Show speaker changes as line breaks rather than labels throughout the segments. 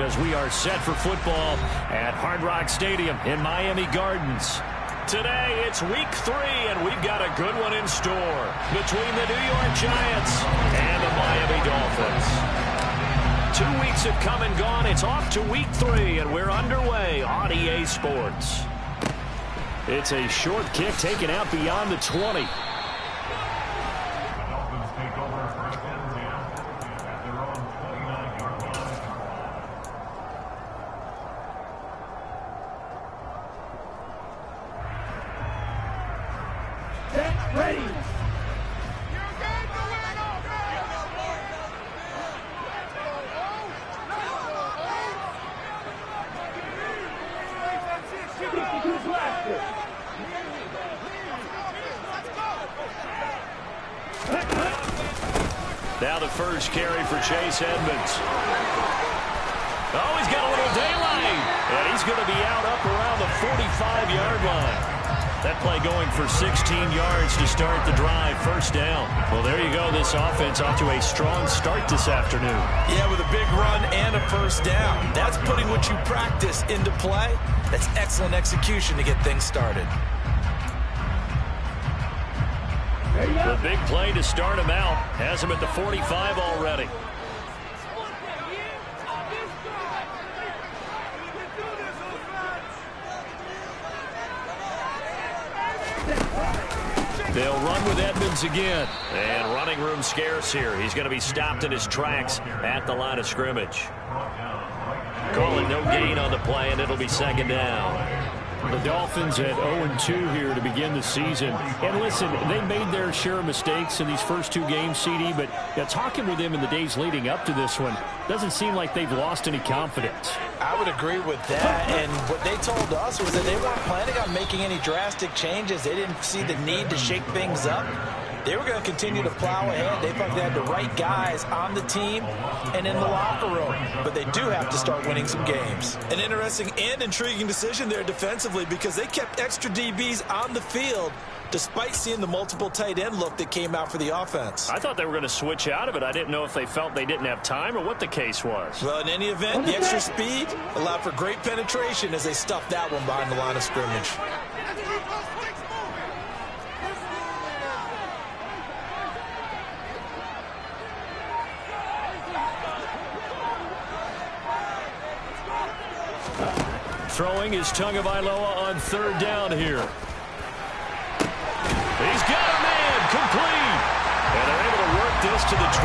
as we are set for football at Hard Rock Stadium in Miami Gardens. Today, it's week 3, and we've got a good one in store between the New York Giants and the Miami Dolphins. 2 weeks have come and gone. It's off to week 3, and we're underway on EA Sports. It's a short kick taken out beyond the 20.
Now the first carry for Chase Edmonds. Oh, he's got a little daylight. And he's going to be out up around the 45-yard line. That play going for 16 yards to start the drive. First down. Well, there you go. This offense off to a strong start this afternoon.
Yeah, with a big run and a first down. That's putting what you practice into play. That's excellent execution to get things started.
The big play to start him out. Has him at the 45 already. They'll run with Edmonds again. And running room scarce here. He's going to be stopped in his tracks at the line of scrimmage. Calling no gain on the play, and it'll be second down.
The Dolphins at 0-2 here to begin the season. And listen, they made their share of mistakes in these first 2 games, CD, but talking with them in the days leading up to this one, doesn't seem like they've lost any confidence.
I would agree with that, and what they told us was that they weren't planning on making any drastic changes. They didn't see the need to shake things up. They were going to continue to plow ahead. They felt they had the right guys on the team and in the locker room. But they do have to start winning some games. An interesting and intriguing decision there defensively because they kept extra DBs on the field despite seeing the multiple tight end look that came out for the offense.
I thought they were going to switch out of it. I didn't know if they felt they didn't have time or what the case was.
Well, in any event, the extra speed allowed for great penetration as they stuffed that one behind the line of scrimmage.
Throwing is Tagovailoa on third down here. He's got a man complete. And they're able to work this to the 25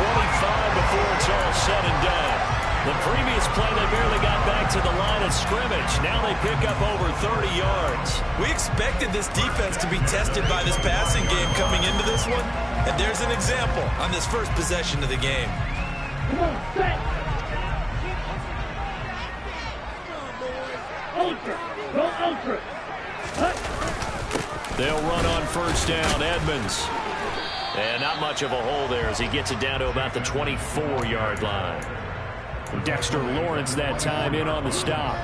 before it's all said and done. The previous play, they barely got back to the line of scrimmage. Now they pick up over 30 yards.
We expected this defense to be tested by this passing game coming into this one. And there's an example on this first possession of the game.
Come on, set. Ultra. Go ultra.
They'll run on first down. Edmonds. And not much of a hole there as he gets it down to about the 24-yard line.
Dexter Lawrence that time in on the stop.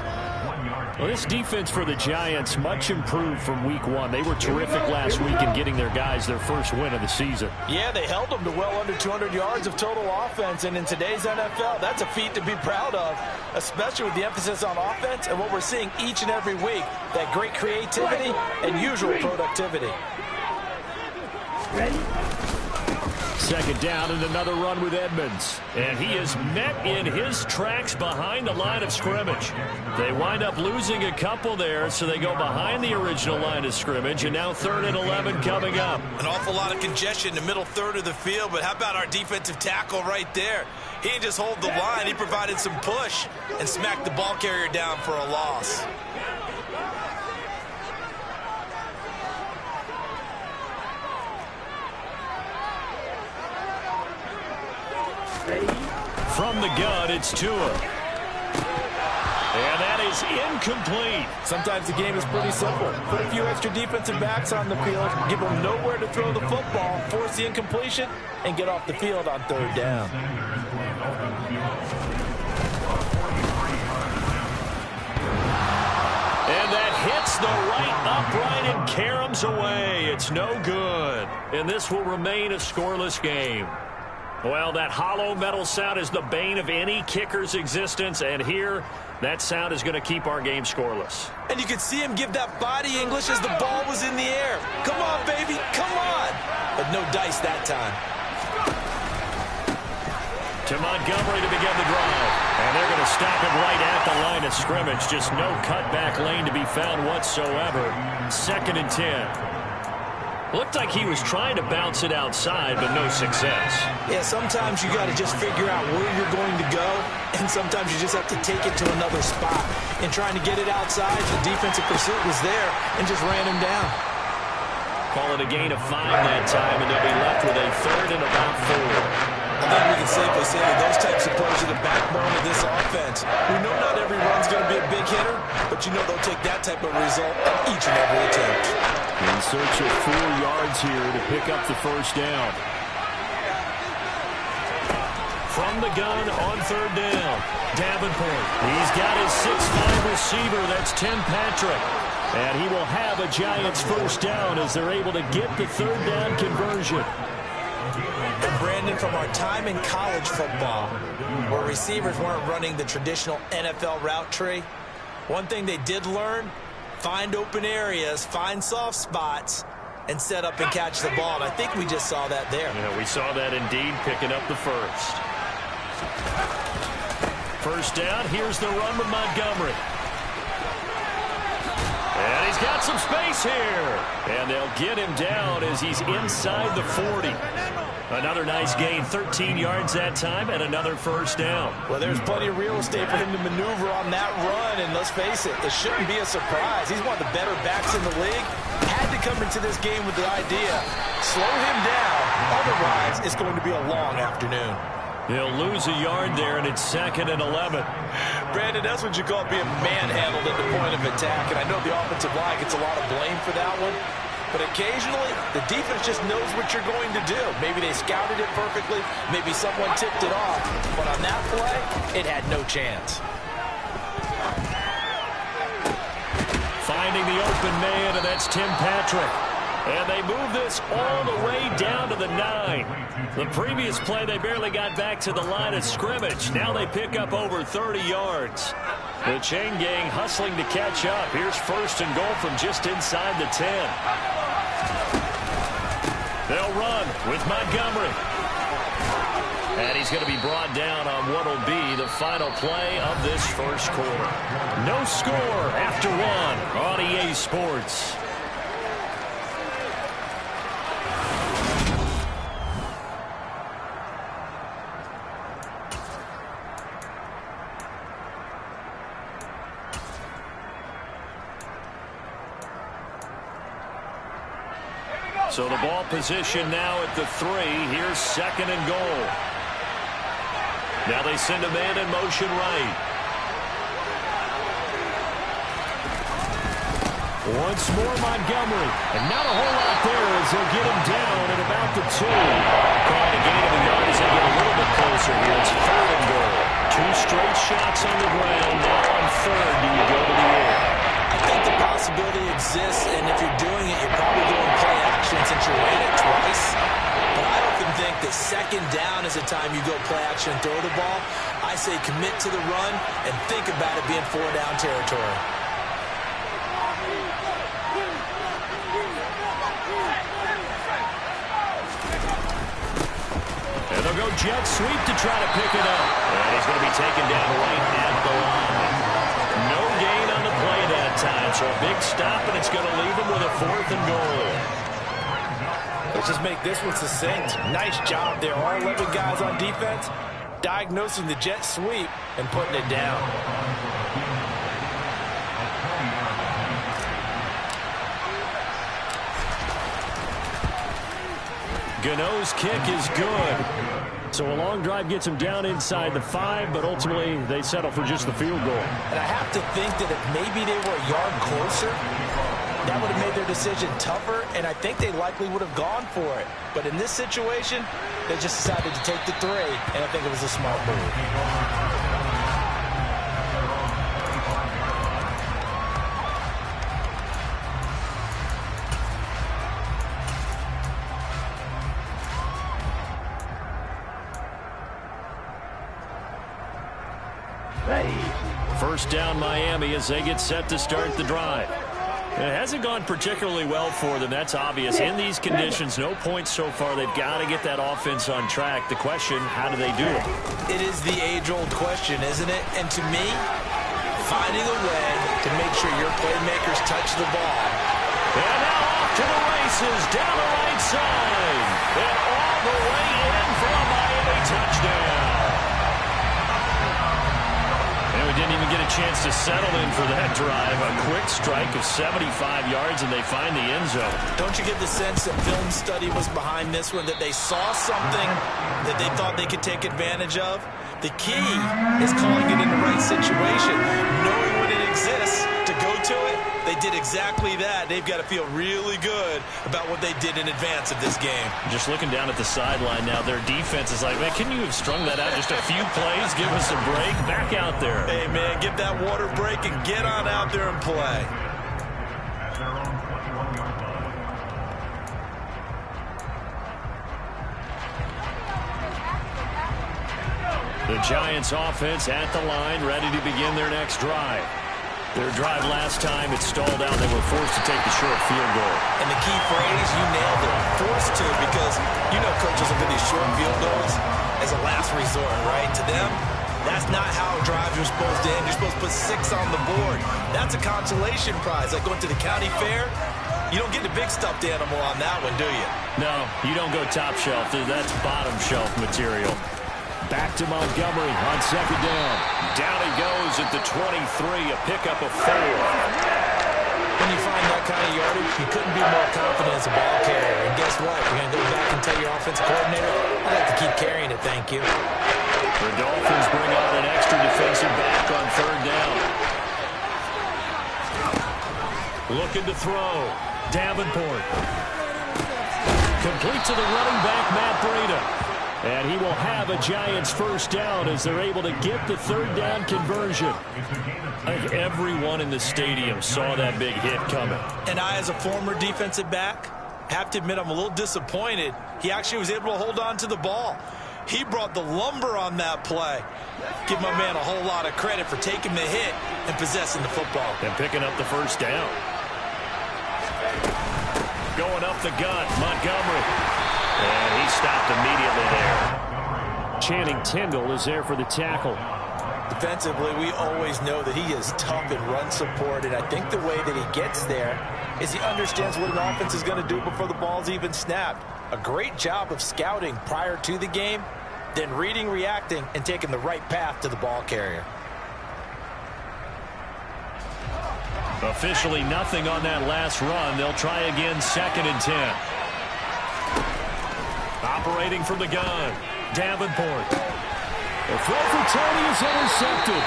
Well, this defense for the Giants much improved from week 1. They were terrific last week in getting their guys their first win of the season.
Yeah, they held them to well under 200 yards of total offense, and in today's NFL, that's a feat to be proud of, especially with the emphasis on offense and what we're seeing each and every week, that great creativity and usual productivity.
Ready?
Second down and another run with Edmonds.
And he is met in his tracks behind the line of scrimmage. They wind up losing a couple there, so they go behind the original line of scrimmage, and now 3rd and 11 coming up.
An awful lot of congestion in the middle third of the field, but how about our defensive tackle right there? He didn't just hold the line, he provided some push and smacked the ball carrier down for a loss.
From the gun, it's Tua. And that is incomplete.
Sometimes the game is pretty simple. Put a few extra defensive backs on the field, give them nowhere to throw the football, force the incompletion, and get off the field on third down.
And that hits the right upright and caroms away. It's no good. And this will remain a scoreless game.
Well, that hollow metal sound is the bane of any kicker's existence, and here, that sound is going to keep our game scoreless.
And you could see him give that body English as the ball was in the air. Come on, baby, come on. But no dice that time.
To Montgomery to begin the drive. And they're going to stop him right at the line of scrimmage. Just no cutback lane to be found whatsoever. 2nd and 10. Looked like he was trying to bounce it outside, but no success.
Yeah, sometimes you got to just figure out where you're going to go, and sometimes you just have to take it to another spot. In trying to get it outside, the defensive pursuit was there and just ran him down.
Call it a gain of 5 that time, and they'll be left with a 3rd and about 4.
I think we can safely say that those types of plays are the backbone of this offense. We know not every run's going to be a big hitter, but you know they'll take that type of result at each and every attempt.
In search of 4 yards here to pick up the first down. From the gun on 3rd down, Davenport. He's got his 6'5 receiver. That's Tim Patrick. And he will have a Giants first down as they're able to get the 3rd down conversion.
And Brandon, from our time in college football, where receivers weren't running the traditional NFL route tree, one thing they did learn, find open areas, find soft spots, and set up and catch the ball. And I think we just saw that there.
Yeah, we saw that indeed, picking up the first. First down, here's the run with Montgomery. And he's got some space here. And they'll get him down as he's inside the 40. Another nice gain, 13 yards that time, and another first down.
Well, there's plenty of real estate for him to maneuver on that run, and let's face it, it shouldn't be a surprise. He's one of the better backs in the league. Had to come into this game with the idea, slow him down, otherwise it's going to be a long afternoon.
He'll lose a yard there, and it's 2nd and 11.
Brandon, that's what you call being manhandled at the point of attack, and I know the offensive line gets a lot of blame for that one. But occasionally, the defense just knows what you're going to do. Maybe they scouted it perfectly. Maybe someone tipped it off. But on that play, it had no chance.
Finding the open man, and that's Tim Patrick. And they move this all the way down to the 9. The previous play, they barely got back to the line of scrimmage. Now they pick up over 30 yards. The chain gang hustling to catch up. Here's 1st and goal from just inside the 10. They'll run with Montgomery. And he's going to be brought down on what will be the final play of this first quarter. No score after 1 on EA Sports. So the ball position now at the 3. Here's 2nd and goal. Now they send a man in motion right. Once more Montgomery. And not a whole lot there as they'll get him down at about the 2. Calling a gain of a yard as they get a little bit closer here. It's 3rd and goal. 2 straight shots on the ground. Now on 3rd, do you go to the air?
I think the possibility exists, and if you're doing it, you're probably going play action since you ran it twice. But I often think that 2nd down is the time you go play action and throw the ball. I say commit to the run and think about it being 4-down territory.
And they'll go jet sweep to try to pick it up. And he's going to be taken down right at the line. No gain on the play that time, so a big stop, and it's going to leave him with a 4th and goal.
Let's just make this one succinct. Nice job there. All 11 guys on defense diagnosing the jet sweep and putting it down.
Gano's kick is good. So a long drive gets him down inside the 5, but ultimately they settle for just the field goal.
And I have to think that if maybe they were a yard closer, that would have made their decision tougher, and I think they likely would have gone for it. But in this situation, they just decided to take the 3, and I think it was a smart move.
Ready.
First down Miami as they get set to start the drive. It hasn't gone particularly well for them. That's obvious. In these conditions, no points so far. They've got to get that offense on track. The question, how do they do it?
It is the age-old question, isn't it? And to me, finding a way to make sure your playmakers touch the ball.
And now off to the races, down the right side. And all the way in for a Miami touchdown. And we didn't even get a chance to settle in for that drive. A quick strike of 75 yards, and they find the end zone.
Don't you get the sense that film study was behind this one, that they saw something that they thought they could take advantage of? The key is calling it in the right situation, knowing when it exists to go to it. They did exactly that. They've got to feel really good about what they did in advance of this game.
Just looking down at the sideline now, their defense is like, man, couldn't you have strung that out just a few plays? Give us a break. Back out there.
Hey, man, get that water break and get on out there and play.
The Giants offense at the line, ready to begin their next drive. Their drive last time, it stalled out. They were forced to take the short field goal.
And the key phrase, you nailed it, forced to, because you know coaches look at these short field goals as a last resort, right? To them, that's not how drives are supposed to end. You're supposed to put 6 on the board. That's a consolation prize, like going to the county fair. You don't get the big stuffed animal on that one, do you?
No, you don't go top shelf. That's bottom shelf material. Back to Montgomery on second down. Down he goes at the 23, a pickup of 4.
When you find that kind of yardage, you couldn't be more confident as a ball carrier. And guess what? You're going to go back and tell your offensive coordinator, I'd like to keep carrying it, thank you.
The Dolphins bring out an extra defensive back on third down. Looking to throw. Davenport. Complete to the running back, Matt Breida. And he will have a Giants first down as they're able to get the third down conversion. I think everyone in the stadium saw that big hit coming.
And I, as a former defensive back, have to admit I'm a little disappointed. He actually was able to hold on to the ball. He brought the lumber on that play. Give my man a whole lot of credit for taking the hit and possessing the football.
And picking up the first down. Going up the gut, Montgomery. And he stopped immediately there. Channing Tindall is there for the tackle.
Defensively, we always know that he is tough in run support, and I think the way that he gets there is he understands what an offense is going to do before the ball's even snapped. A great job of scouting prior to the game, then reading, reacting, and taking the right path to the ball carrier.
Officially nothing on that last run. They'll try again, 2nd and 10. Operating from the gun, Davenport. The throw for Tony is intercepted.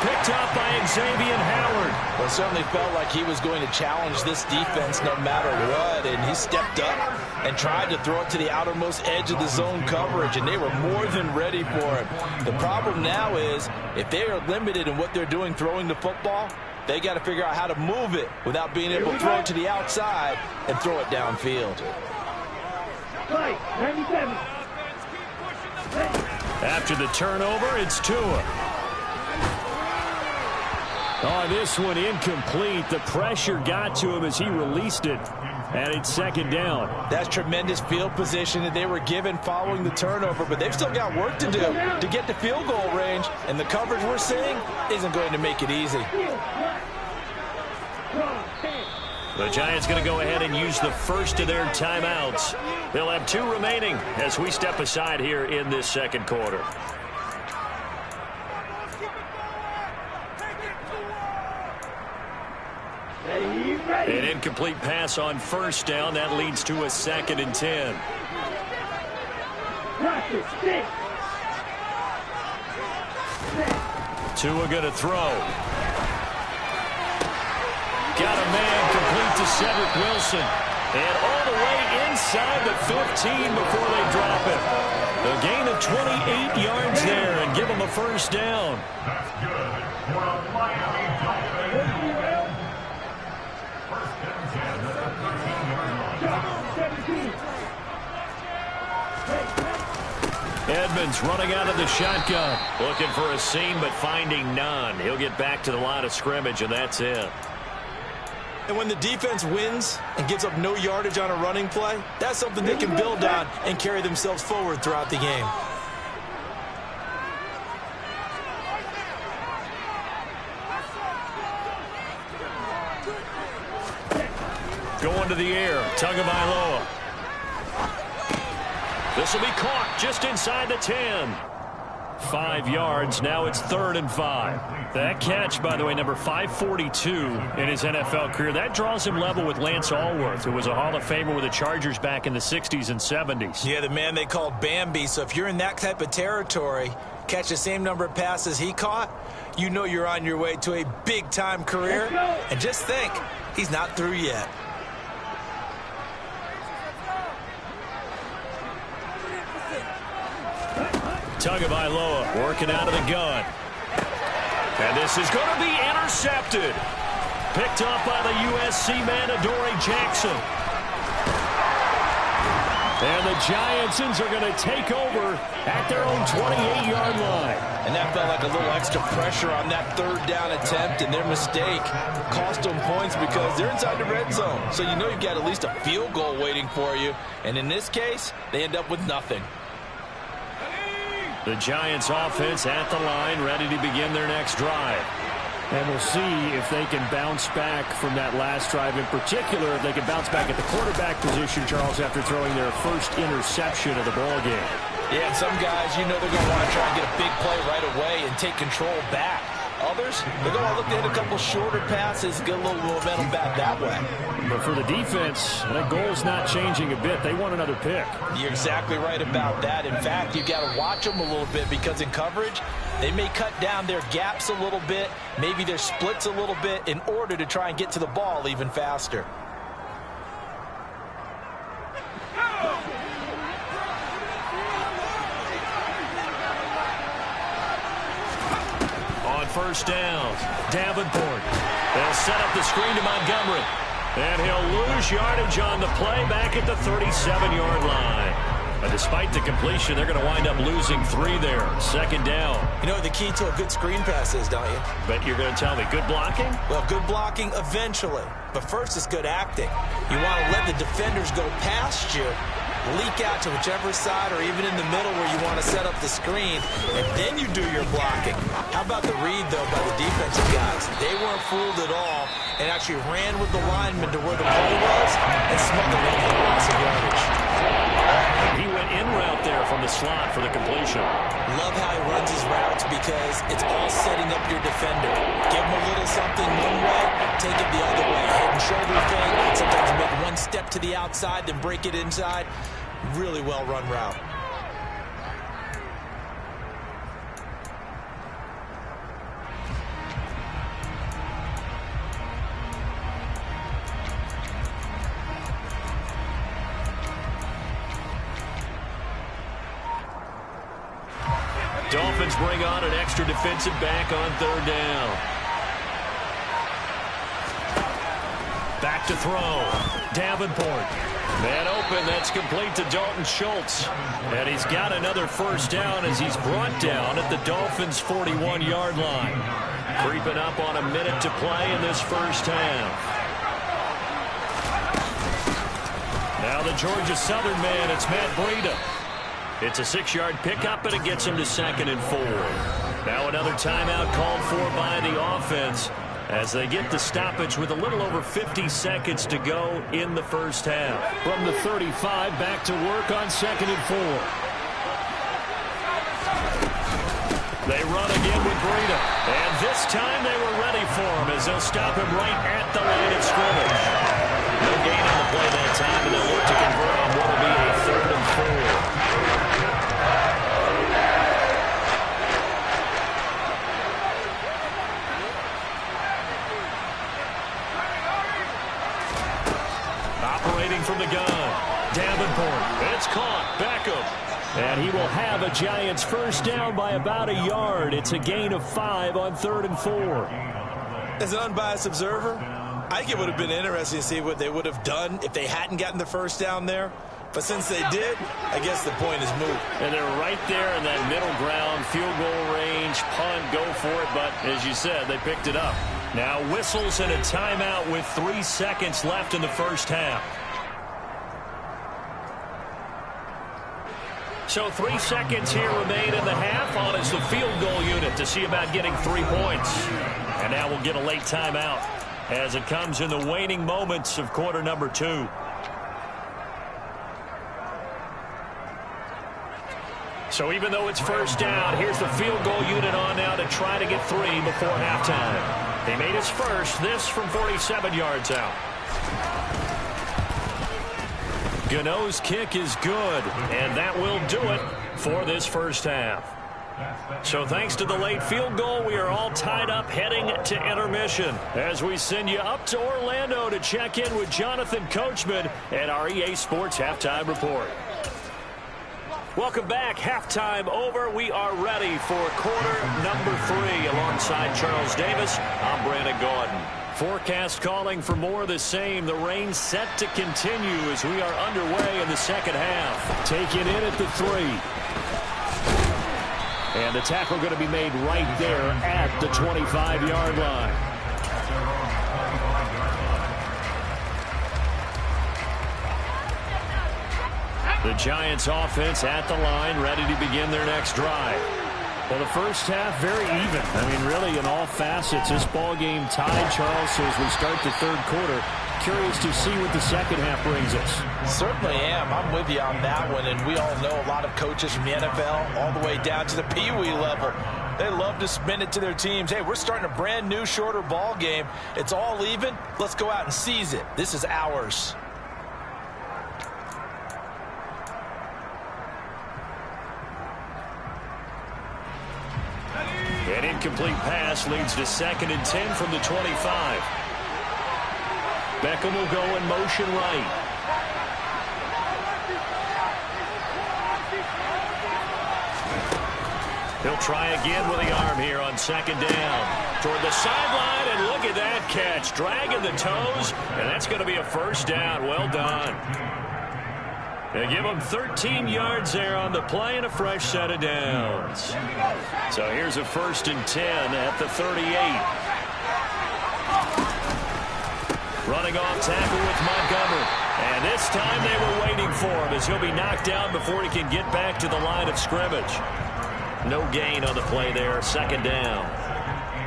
Picked up by Xavier Howard.
Well, it certainly felt like he was going to challenge this defense no matter what, and he stepped up and tried to throw it to the outermost edge of the zone coverage, and they were more than ready for him. The problem now is if they are limited in what they're doing throwing the football, they got to figure out how to move it without being able to throw it to the outside and throw it downfield.
97.
After the turnover, it's Tua. Oh, this one incomplete. The pressure got to him as he released it. And it's 2nd down.
That's tremendous field position that they were given following the turnover, but they've still got work to do to get to field goal range, and the coverage we're seeing isn't going to make it easy.
The Giants going to go ahead and use the first of their timeouts. They'll have 2 remaining as we step aside here in this second quarter. An incomplete pass on first down. That leads to a 2nd and 10. Tua going to throw. Got a man complete to Cedric Wilson. And all the way inside the 15 before they drop it. A gain of 28 yards there and give them a first down.
That's good for a Miami Dolphins. First and 10 at the 13-yard line.
And Edmonds running out of the shotgun. Looking for a seam, but finding none. He'll get back to the line of scrimmage, and that's it.
And when the defense wins and gives up no yardage on a running play, that's something they can build on and carry themselves forward throughout the game.
Going to the air, Tagovailoa. This will be caught just inside the 10. 5 yards. Now it's 3rd and 5. That catch, by the way, number 542 in his NFL career. That draws him level with Lance Allworth, who was a Hall of Famer with the Chargers back in the 60s and 70s.
Yeah, the man they called Bambi. So if you're in that type of territory, catch the same number of passes he caught, you know you're on your way to a big-time career. And just think, he's not through yet.
Tagovailoa working out of the gun. And this is going to be intercepted. Picked up by the USC man, Adoree Jackson. And the Giantsons are going to take over at their own 28-yard line.
And that felt like a little extra pressure on that 3rd down attempt, and their mistake cost them points because they're inside the red zone. So you know you've got at least a field goal waiting for you. And in this case, they end up with nothing.
The Giants offense at the line, ready to begin their next drive. And we'll see if they can bounce back from that last drive. In particular, if they can bounce back at the quarterback position, Charles, after throwing their first interception of the ball game.
Yeah, and some guys, you know they're going to want to try and get a big play right away and take control back. Others, they're going to look to hit a couple shorter passes, get a little momentum back that way.
But for the defense, that goal's not changing a bit. They want another pick.
You're exactly right about that. In fact, you've got to watch them a little bit because in coverage, they may cut down their gaps a little bit, maybe their splits a little bit in order to try and get to the ball even faster.
On first down, Davenport. They'll set up the screen to Montgomery. And he'll lose yardage on the play back at the 37-yard line. But despite the completion, they're going to wind up losing 3 there. 2nd down.
You know what the key to a good screen pass is, don't you?
But you're going to tell me good blocking?
Well, good blocking eventually. But first it's good acting. You want to let the defenders go past you, leak out to whichever side or even in the middle where you want to set up the screen, and then you do your blocking. How about the read, though, by the defensive guys? They weren't fooled at all and actually ran with the lineman to where the play was and smothered it for loss of yardage.
He went in route there from the slot for the completion.
Love how he runs his routes because it's all setting up your defender. Give him a little something one way, take it the other way. Head and shoulder fake. Sometimes you make one step to the outside, then break it inside. Really well run route.
Dolphins bring on an extra defensive back on 3rd down. Back to throw. Davenport. Man open. That's complete to Dalton Schultz. And he's got another first down as he's brought down at the Dolphins' 41-yard line. Creeping up on a minute to play in this first half. Now the Georgia Southern man, it's Matt Breida. It's a 6-yard pickup, and it gets him to 2nd and 4. Now another timeout called for by the offense as they get the stoppage with a little over 50 seconds to go in the first half. From the 35, back to work on 2nd and 4. They run again with Breida. And this time they were ready for him as they'll stop him right at the line of scrimmage. No gain on the play that time, and they'll look to convert on what will be a 3rd and 4. Operating from the gun, Davenport. It's caught. Beckham. And he will have a Giants first down by about a yard. It's a gain of 5 on 3rd and 4.
As an unbiased observer, I think it would have been interesting to see what they would have done if they hadn't gotten the first down there. But since they did, I guess the point is moot.
And they're right there in that middle ground, field goal range, punt, go for it. But as you said, they picked it up. Now whistles and a timeout with 3 seconds left in the first half. So 3 seconds here remain in the half. On is the field goal unit to see about getting 3 points. And now we'll get a late timeout as it comes in the waning moments of quarter number 2. So even though it's first down, here's the field goal unit on now to try to get 3 before halftime. He made his first, this from 47 yards out. Gano's kick is good, and that will do it for this first half. So thanks to the late field goal, we are all tied up heading to intermission as we send you up to Orlando to check in with Jonathan Coachman at our EA Sports Halftime Report. Welcome back. Halftime over. We are ready for quarter number 3 alongside Charles Davis. I'm Brandon Gaudin. Forecast calling for more of the same. The rain set to continue as we are underway in the second half. Taken in at the 3. And the tackle going to be made right there at the 25-yard line. The Giants offense at the line, ready to begin their next drive. Well, the first half, very even. I mean, really, in all facets, this ball game tied, Charles. So as we start the third quarter, curious to see what the second half brings us.
Certainly am. I'm with you on that one. And we all know a lot of coaches from the NFL all the way down to the Pee Wee level. They love to spin it to their teams. Hey, we're starting a brand new, shorter ball game. It's all even. Let's go out and seize it. This is ours.
An incomplete pass leads to 2nd and 10 from the 25. Beckham will go in motion right. He'll try again with the arm here on 2nd down. Toward the sideline, and look at that catch. Dragging the toes, and that's going to be a first down. Well done. They give him 13 yards there on the play and a fresh set of downs. So here's a 1st and 10 at the 38. Running off tackle with Montgomery. And this time they were waiting for him as he'll be knocked down before he can get back to the line of scrimmage. No gain on the play there, 2nd down.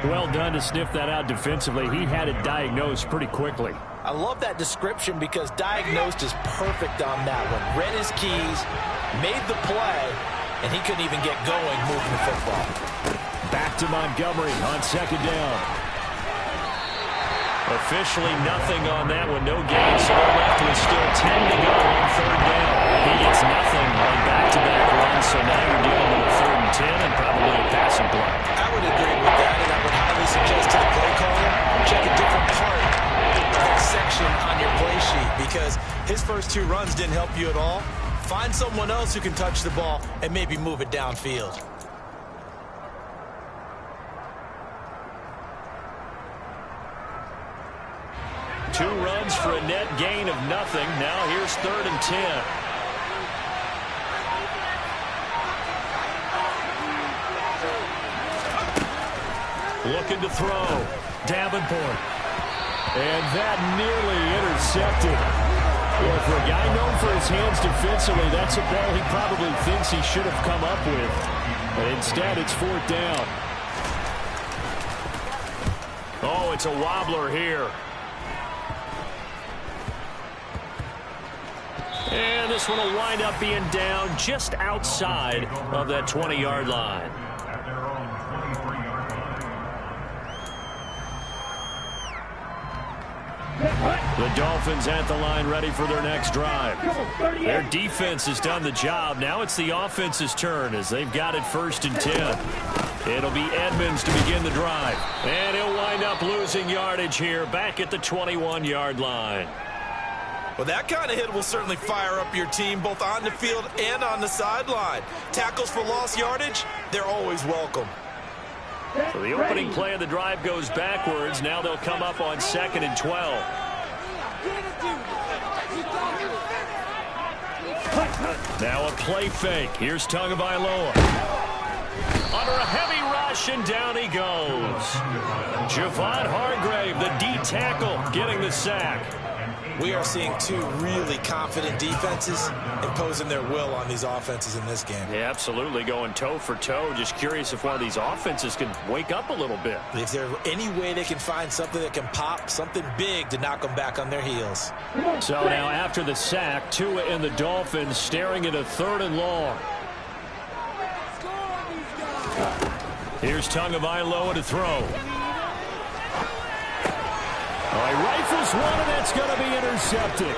Well done to sniff that out defensively. He had it diagnosed pretty quickly.
I love that description because diagnosed is perfect on that one. Read his keys, made the play, and he couldn't even get going moving the football.
Back to Montgomery on 2nd down. Officially nothing on that one. No gain. So they're left with still 10 to go on 3rd down. He gets nothing on back-to-back runs, so now you're dealing with a 3rd and 10 and probably a passing play.
I would agree with that, and I would highly suggest to the play caller, check a different part of that section on your play sheet because his first 2 runs didn't help you at all. Find someone else who can touch the ball and maybe move it downfield.
Two runs for a net gain of nothing. Now here's 3rd and 10. Looking to throw. Davenport. And that nearly intercepted. Well, for a guy known for his hands defensively, that's a ball he probably thinks he should have come up with. But instead, it's 4th down. Oh, it's a wobbler here. And this one will wind up being down just outside of that 20-yard line. The Dolphins at the line ready for their next drive. Their defense has done the job. Now it's the offense's turn as they've got it 1st and 10. It'll be Edmonds to begin the drive. And he'll wind up losing yardage here back at the 21-yard line.
Well, that kind of hit will certainly fire up your team both on the field and on the sideline. Tackles for lost yardage, they're always welcome.
So the opening play of the drive goes backwards. Now they'll come up on 2nd and 12.
Now a play fake. Here's Tagovailoa. Under a heavy rush, and down he goes. Javon Hargrave, the D tackle, getting the sack.
We are seeing two really confident defenses imposing their will on these offenses in this game.
Yeah, absolutely, going toe for toe. Just curious if one of these offenses can wake up a little bit.
If there's any way they can find something that can pop, something big to knock them back on their heels.
So now after the sack, Tua and the Dolphins staring at a 3rd and long. Here's Tagovailoa to throw. He rifles one, and that's going to be intercepted.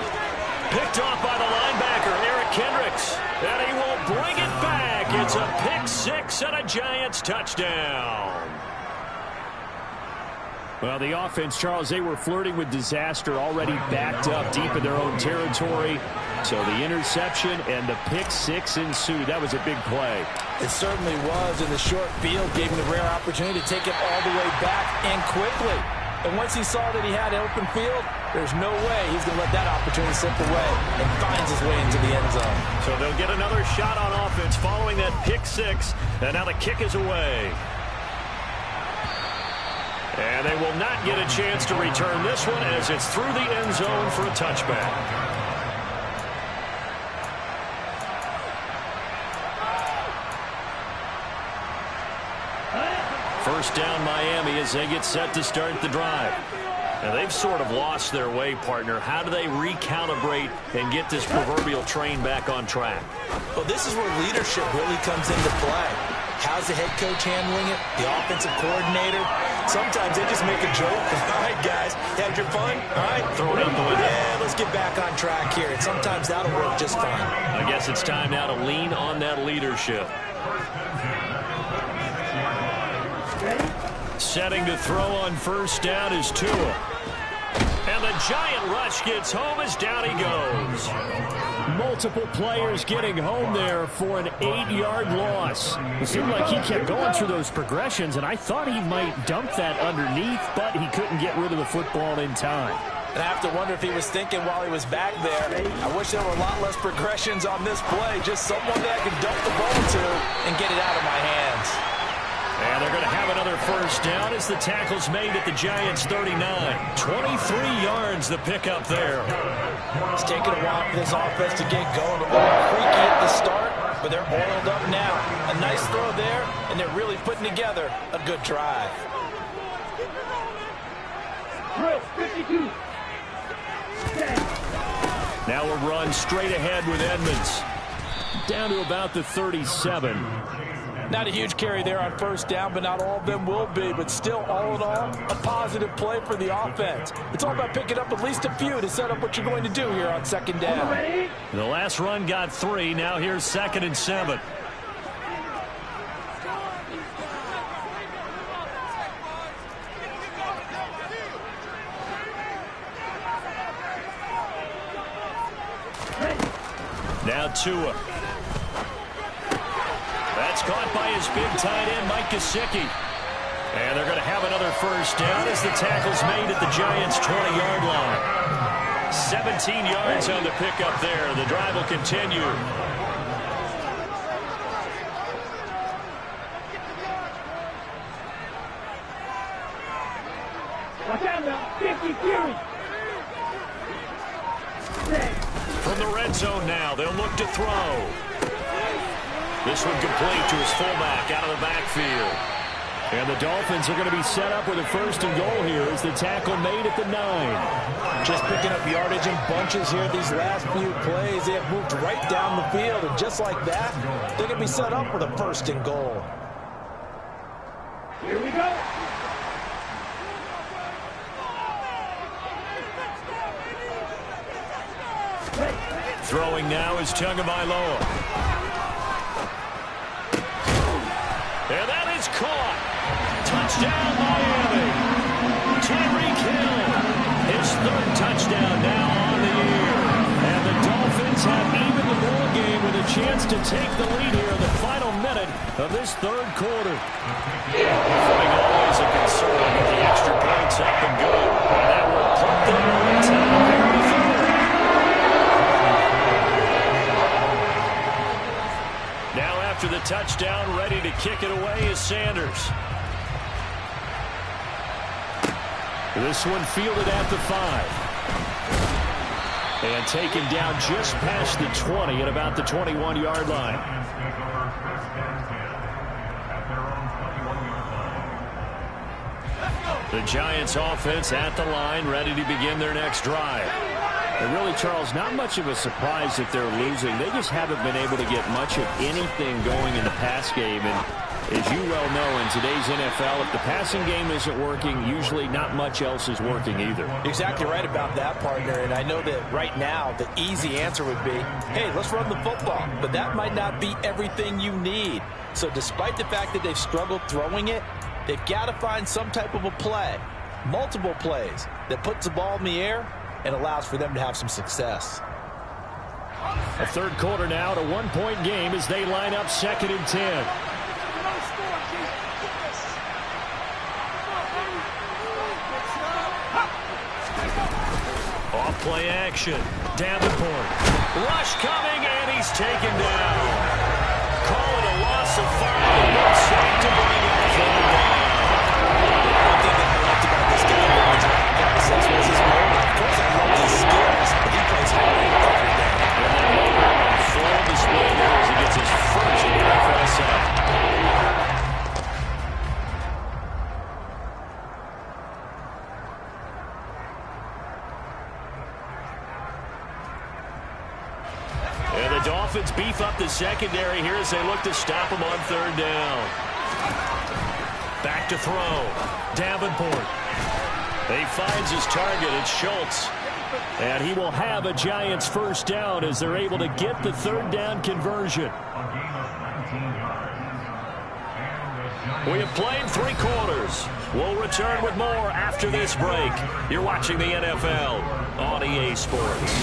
Picked off by the linebacker, Eric Kendricks. And he will bring it back. It's a pick 6 and a Giants touchdown. Well, the offense, Charles, they were flirting with disaster, already backed up deep in their own territory. So the interception and the pick 6 ensued. That was a big play.
It certainly was, and the short field gave him the rare opportunity to take it all the way back and quickly. And once he saw that he had an open field, there's no way he's going to let that opportunity slip away, and finds his way into the end zone.
So they'll get another shot on offense following that pick 6, and now the kick is away. And they will not get a chance to return this one as it's through the end zone for a touchback. First down Miami as they get set to start the drive. Now they've sort of lost their way, partner. How do they recalibrate and get this proverbial train back on track?
Well, this is where leadership really comes into play. How's the head coach handling it? The offensive coordinator? Sometimes they just make a joke. All right, guys, had your fun? All right, throw it out the window. Yeah, let's get back on track here. And sometimes that'll work just fine.
I guess it's time now to lean on that leadership. Setting to throw on first down is Tua. And the giant rush gets home as down he goes. Multiple players getting home there for an 8-yard loss. It seemed like he kept going through those progressions, and I thought he might dump that underneath, but he couldn't get rid of the football in time.
And I have to wonder if he was thinking while he was back there, I wish there were a lot less progressions on this play. Just someone that I can dump the ball to and get it out of my hands.
And they're going to have another first down as the tackle's made at the Giants' 39. 23 yards the pickup there.
It's taken a while for this offense to get going. A little creaky at the start, but they're oiled up now. A nice throw there, and they're really putting together a good drive.
Drill 52.
Now a run straight ahead with Edmonds. Down to about the 37.
Not a huge carry there on first down, but not all of them will be. But still, all in all, a positive play for the offense. It's all about picking up at least a few to set up what you're going to do here on second down.
The last run got 3. Now here's 2nd and 7. Now Tua. That's caught by his big tight end, Mike Gesicki. And they're going to have another first down as the tackle's made at the Giants' 20-yard line. 17 yards on the pickup there. The drive will continue.
Watch out now. 50 Fury.
From the red zone now, they'll look to throw. This one complete to his fullback out of the backfield. And the Dolphins are going to be set up with a 1st and goal here as the tackle made at the 9.
Just picking up yardage in bunches here these last few plays. They have moved right down the field, and just like that, they're going to be set up with a 1st and goal.
Here we go.
Throwing now is Tagovailoa. And that is caught. Touchdown, Miami. Tyreek Hill, his 3rd touchdown now on the year. And the Dolphins have evened the ball game with a chance to take the lead here in the final minute of this 3rd quarter. Footing always a concern with the extra points up and good. And that will put them on top here in the 3rd. touchdown, ready to kick it away is Sanders. This one fielded at the 5. And taken down just past the 20 at about the 21-yard line. The Giants offense at the line, ready to begin their next drive. And really, Charles, not much of a surprise that they're losing. They just haven't been able to get much of anything going in the pass game. And as you well know, in today's NFL, if the passing game isn't working, usually not much else is working either.
Exactly right about that, partner. And I know that right now the easy answer would be, hey, let's run the football. But that might not be everything you need. So despite the fact that they've struggled throwing it, they've got to find some type of a play, multiple plays, that puts the ball in the air and allows for them to have some success.
A third quarter now, at a one-point game as they line up 2nd and 10. Off-play action. Davenport. Rush coming, and he's taken down. Call it a loss of 5. No sack to bring it down.
One thing that I liked about this guy when we draft process was his moment. Of course, I love his skills, but he plays hard every day.
And then later on, full display there as he gets his first NFL sack. And the Dolphins beef up the secondary here as they look to stop him on 3rd down. Back to throw. Davenport. He finds his target. It's Schultz. And he will have a Giants first down as they're able to get the 3rd down conversion. We have played 3 quarters. We'll return with more after this break. You're watching the NFL on EA Sports.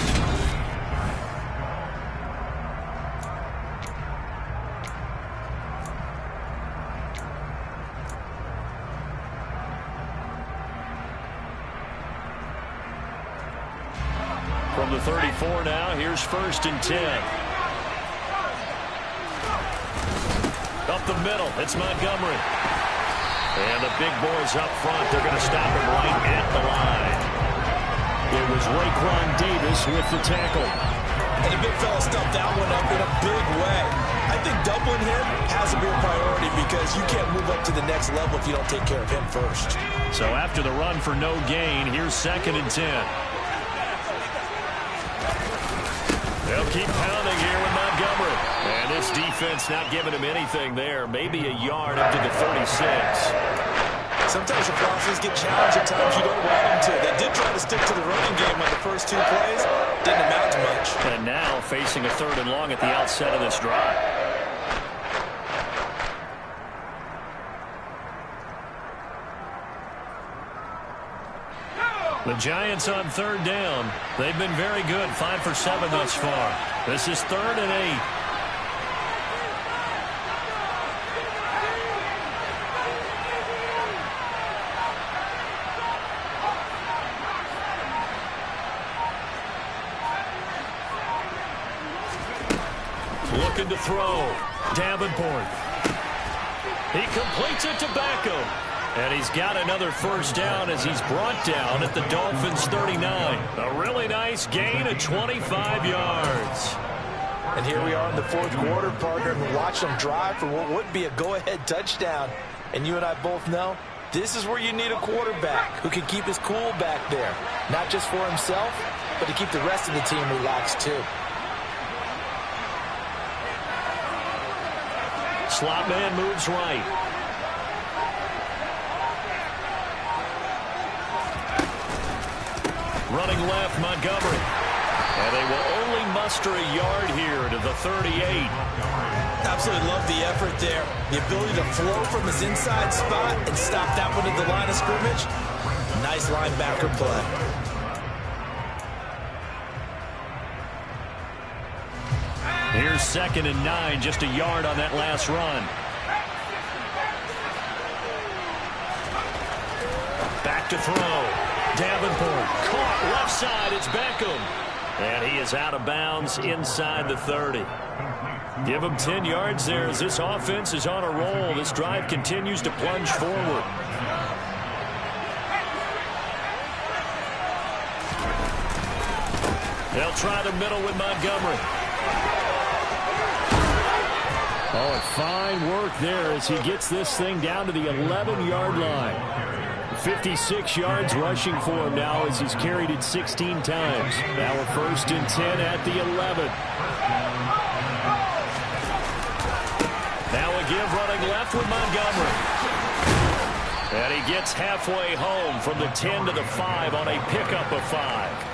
From the 34 now, here's 1st and 10. Up the middle, it's Montgomery. And the big boys up front, they're going to stop him right at the line. It was Raekwon Davis with the tackle.
And the big fella stuffed that one up in a big way. I think doubling him has to be a priority because you can't move up to the next level if you don't take care of him first.
So after the run for no gain, here's 2nd and 10. They'll keep pounding here with Montgomery. And this defense not giving him anything there. Maybe a yard up to the 36.
Sometimes your process get challenged at times you don't want them to. They did try to stick to the running game on the first 2 plays. Didn't amount to much.
And now facing a 3rd and long at the outset of this drive. The Giants on 3rd down. They've been very good, 5 for 7 thus far. This is 3rd and 8. Looking to throw. Davenport. He completes it to Beckham. And he's got another first down as he's brought down at the Dolphins' 39. A really nice gain of 25 yards.
And here we are in the 4th quarter, partner, and we're watching them drive for what would be a go-ahead touchdown. And you and I both know this is where you need a quarterback who can keep his cool back there. Not just for himself, but to keep the rest of the team relaxed too.
Slot man moves right. Running left, Montgomery. And they will only muster a yard here to the 38.
Absolutely love the effort there. The ability to flow from his inside spot and stop that one at the line of scrimmage. Nice linebacker play.
Here's 2nd and 9, just a yard on that last run. Back to throw. Davenport caught left side. It's Beckham. And he is out of bounds inside the 30. Give him 10 yards there as this offense is on a roll. This drive continues to plunge forward. They'll try the middle with Montgomery. Oh, and fine work there as he gets this thing down to the 11-yard line. 56 yards rushing for him now as he's carried it 16 times. Now a 1st and 10 at the 11. Now a give running left with Montgomery. And he gets halfway home from the 10 to the 5 on a pickup of 5.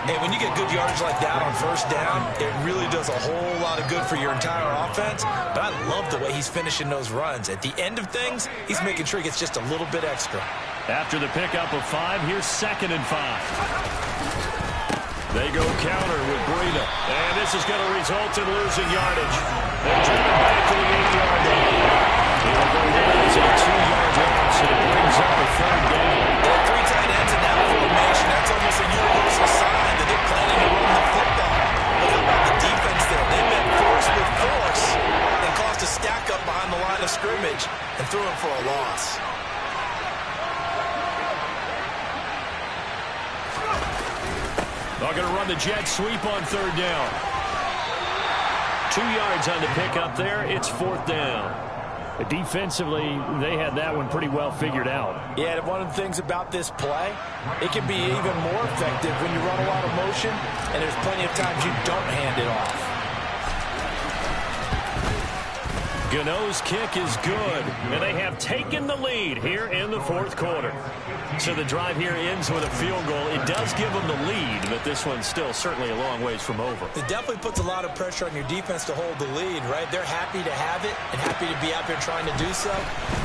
Hey, when you get good yardage like that on 1st down, it really does a whole lot of good for your entire offense. But I love the way he's finishing those runs. At the end of things, he's making sure he gets just a little bit extra.
After the pickup of 5, here's 2nd and 5. They go counter with Breida. And this is going to result in losing yardage. They're driven back to the 8-yard line. He'll go down as a 2-yard loss, and it brings up a 3rd down.
There are 3 tight ends in that formation. That's almost a universal sign that they're planning to run the football. But how about the defense there? They met force with force and caused a stack up behind the line of scrimmage and threw him for a loss.
They're going to run the jet sweep on 3rd down. 2 yards on the pickup there. It's 4th down. Defensively, they had that one pretty well figured out.
Yeah, and one of the things about this play, it can be even more effective when you run a lot of motion, and there's plenty of times you don't hand it off.
Gano's kick is good, and they have taken the lead here in the 4th quarter. So the drive here ends with a field goal. It does give them the lead, but this one's still certainly a long ways from over.
It definitely puts a lot of pressure on your defense to hold the lead, right? They're happy to have it and happy to be out there trying to do so.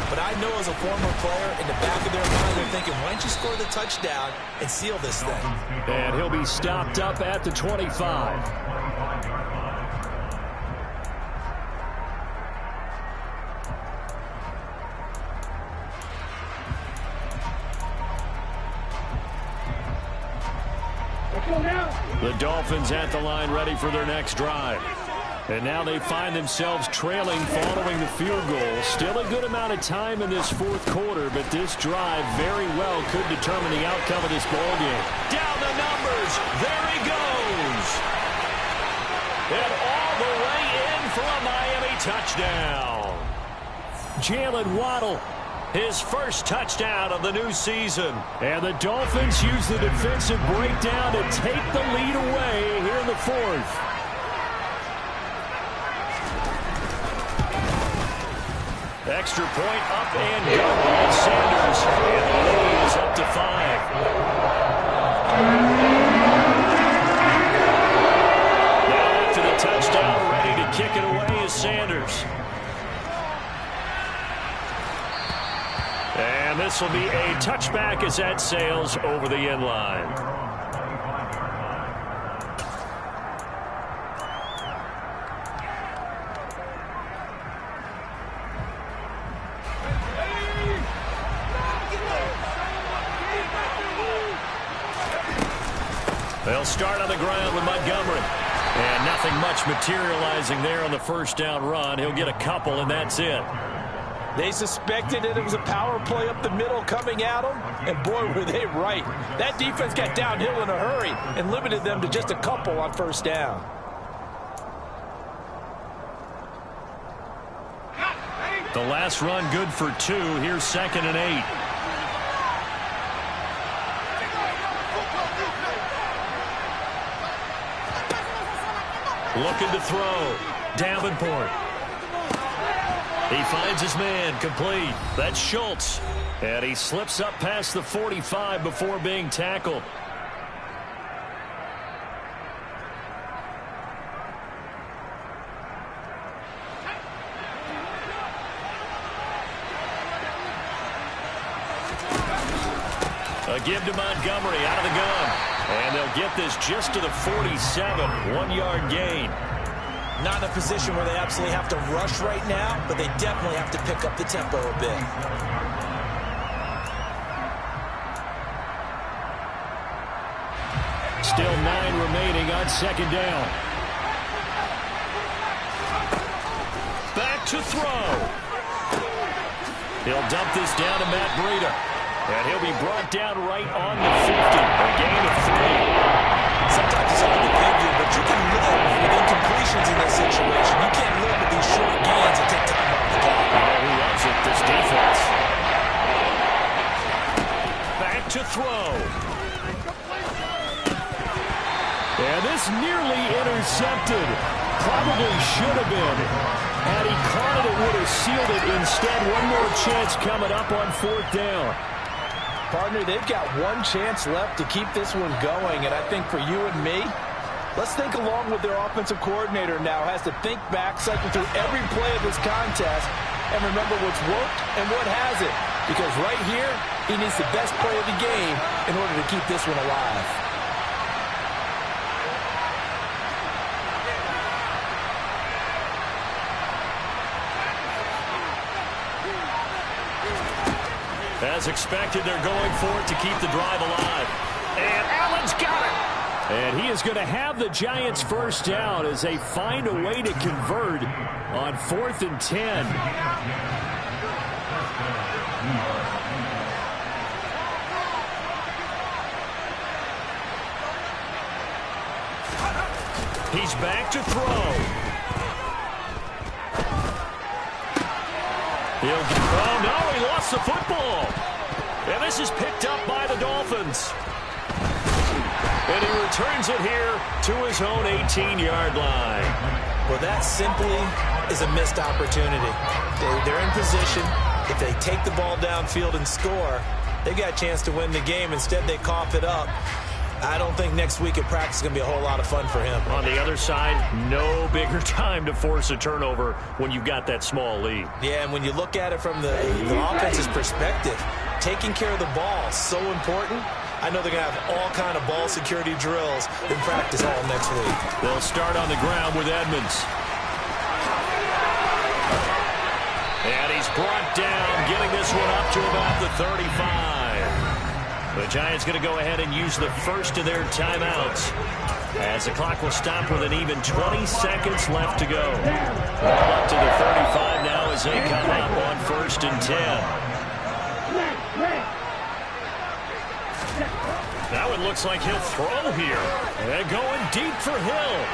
But I know as a former player, in the back of their mind, they're thinking, why don't you score the touchdown and seal this thing?
And he'll be stopped up at the 25. The Dolphins at the line ready for their next drive. And now they find themselves trailing following the field goal. Still a good amount of time in this 4th quarter, but this drive very well could determine the outcome of this ball game. Down the numbers. There he goes. And all the way in for a Miami touchdown. Jalen Waddle. His first touchdown of the new season. And the Dolphins use the defensive breakdown to take the lead away here in the 4th. Extra point up and go by Sanders. And the lead is up to 5. Now after the touchdown, ready to kick it away is Sanders. And this will be a touchback as that sails over the end line. They'll start on the ground with Montgomery. And nothing much materializing there on the 1st down run. He'll get a couple, and that's it.
They suspected that it was a power play up the middle coming at them, and boy, were they right. That defense got downhill in a hurry and limited them to just a couple on 1st down.
The last run good for 2. Here's 2nd and 8. Looking to throw. Davenport. He finds his man, complete. That's Schultz. And he slips up past the 45 before being tackled. A give to Montgomery out of the gun. And they'll get this just to the 47. 1-yard gain.
Not in a position where they absolutely have to rush right now, but they definitely have to pick up the tempo a bit.
Still 9 remaining on second down. Back to throw. He'll dump this down to Matt Breida. And he'll be brought down right on the 50. A gain of 3.
Sometimes it's hard to figure, but you can live with incompletions in this situation. You can't live with these short gains that take time off the clock.
You know who loves it? This defense. Back to throw. And this nearly intercepted. Probably should have been. Had he caught it, it would have sealed it. Instead, one more chance coming up on 4th down.
Partner, they've got one chance left to keep this one going, and I think for you and me, let's think along with their offensive coordinator now. Has to think back, cycle through every play of this contest, and remember what's worked and what hasn't. Because right here, he needs the best play of the game in order to keep this one alive.
As expected, they're going for it to keep the drive alive. And Allen's got it. And he is going to have the Giants first down as they find a way to convert on 4th and 10. He's back to throw. Oh, no, he lost the football. And this is picked up by the Dolphins. And he returns it here to his own 18-yard line.
Well, that simply is a missed opportunity. They're in position. If they take the ball downfield and score, they got a chance to win the game. Instead, they cough it up. I don't think next week at practice is going to be a whole lot of fun for him.
On the other side, no bigger time to force a turnover when you've got that small lead.
Yeah, and when you look at it from the offense's perspective, taking care of the ball is so important. I know they're going to have all kind of ball security drills in practice all next week.
They'll start on the ground with Edmonds. And he's brought down, getting this one up to about the 35. The Giants going to go ahead and use the first of their timeouts as the clock will stop with an even 20 seconds left to go. Up to the 35 now as they come up on 1st and 10. Now it looks like he'll throw here. And going deep for Hill.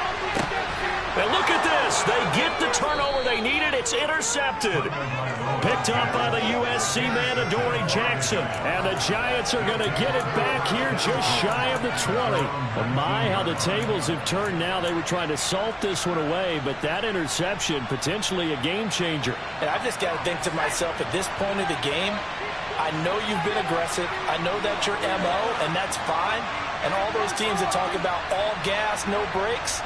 And look at this. They get the turnover they needed. It's intercepted. Picked up by the USC man, Adoree Jackson. And the Giants are going to get it back here just shy of the 20. But my, how the tables have turned now. They were trying to salt this one away, but that interception, potentially a game changer.
And I've just got to think to myself, at this point of the game, I know you've been aggressive. I know that's your MO, and that's fine. And all those teams that talk about all gas, no brakes,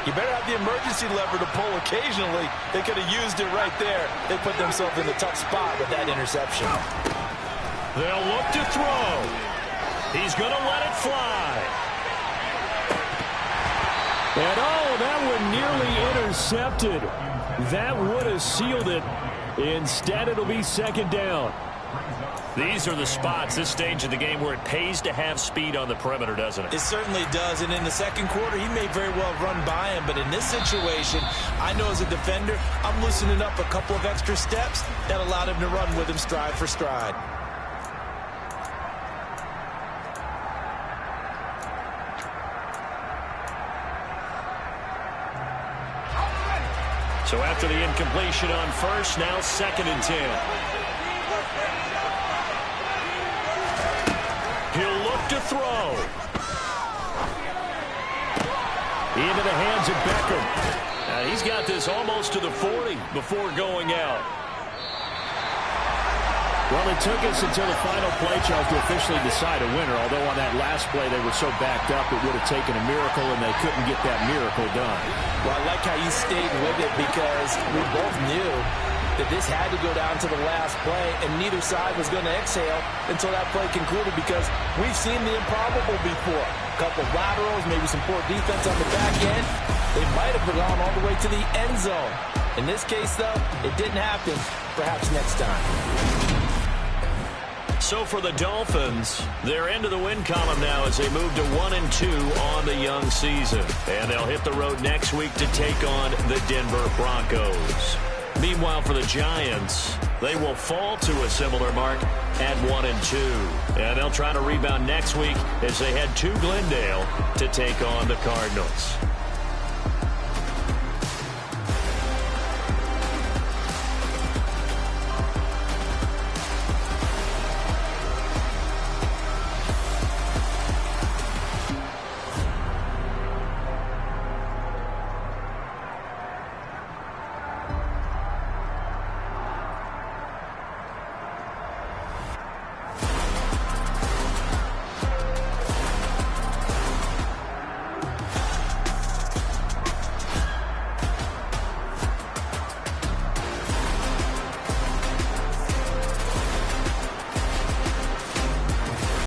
you better have the emergency lever to pull occasionally. They could have used it right there. They put themselves in a tough spot with that interception.
They'll look to throw. He's going to let it fly. And oh, that one nearly intercepted. That would have sealed it. Instead, it'll be 2nd down. These are the spots, this stage of the game, where it pays to have speed on the perimeter, doesn't it?
It certainly does, and in the second quarter, he may very well run by him, but in this situation, I know as a defender, I'm loosening up a couple of extra steps that allowed him to run with him stride for stride.
So after the incompletion on 1st, now 2nd and 10. He'll look to throw. Into the hands of Beckham. He's got this almost to the 40 before going out. Well, it took us until the final play, Charles, to officially decide a winner. Although on that last play they were so backed up it would have taken a miracle, and they couldn't get that miracle done.
Well, I like how you stayed with it because we both knew that this had to go down to the last play, and neither side was going to exhale until that play concluded, because we've seen the improbable before. A couple of laterals, maybe some poor defense on the back end. They might have gone all the way to the end zone. In this case, though, it didn't happen. Perhaps next time.
So for the Dolphins, they're into the win column now as they move to 1-2 on the young season. And they'll hit the road next week to take on the Denver Broncos. Meanwhile, for the Giants, they will fall to a similar mark at 1-2. And they'll try to rebound next week as they head to Glendale to take on the Cardinals.